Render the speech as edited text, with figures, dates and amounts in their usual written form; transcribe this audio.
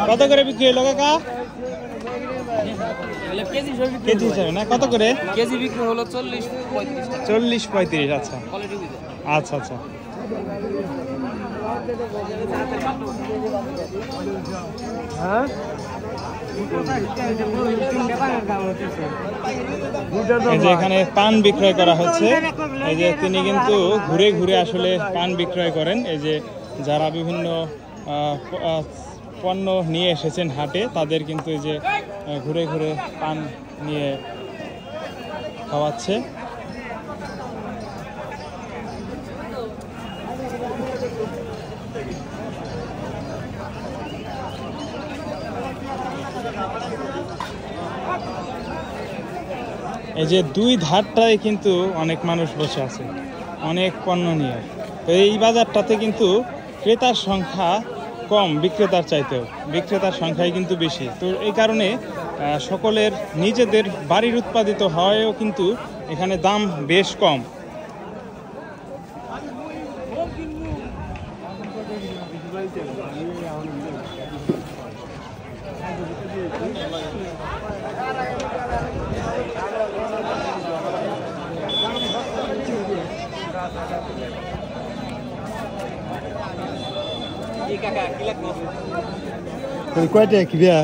কত করে বিক্রি হলো কাকা? কেজি হিসাবে না, কত করে কেজি বিক্রি হলো? 40-35। আচ্ছা আচ্ছা আচ্ছা। এই যে এখানে পান বিক্রয় করা হচ্ছে। এই যে তিনি কিন্তু ঘুরে ঘুরে আসলে পান বিক্রয় করেন। এই যে যারা বিভিন্ন পণ্য নিয়ে এসেছেন হাটে, তাদের কিন্তু এই যে ঘুরে ঘুরে পান নিয়ে খাওয়াচ্ছে। এই যে দুই ধারটায় কিন্তু অনেক মানুষ বসে আছে অনেক পণ্য নিয়ে। তো এই বাজারটাতে কিন্তু ক্রেতার সংখ্যা কম, বিক্রেতার চাইতেও বিক্রেতার সংখ্যাই কিন্তু বেশি। তো এই কারণে সকলের নিজেদের বাড়ির উৎপাদিত হওয়ায়ও কিন্তু এখানে দাম বেশ কম। কয়টা কি বিয়া?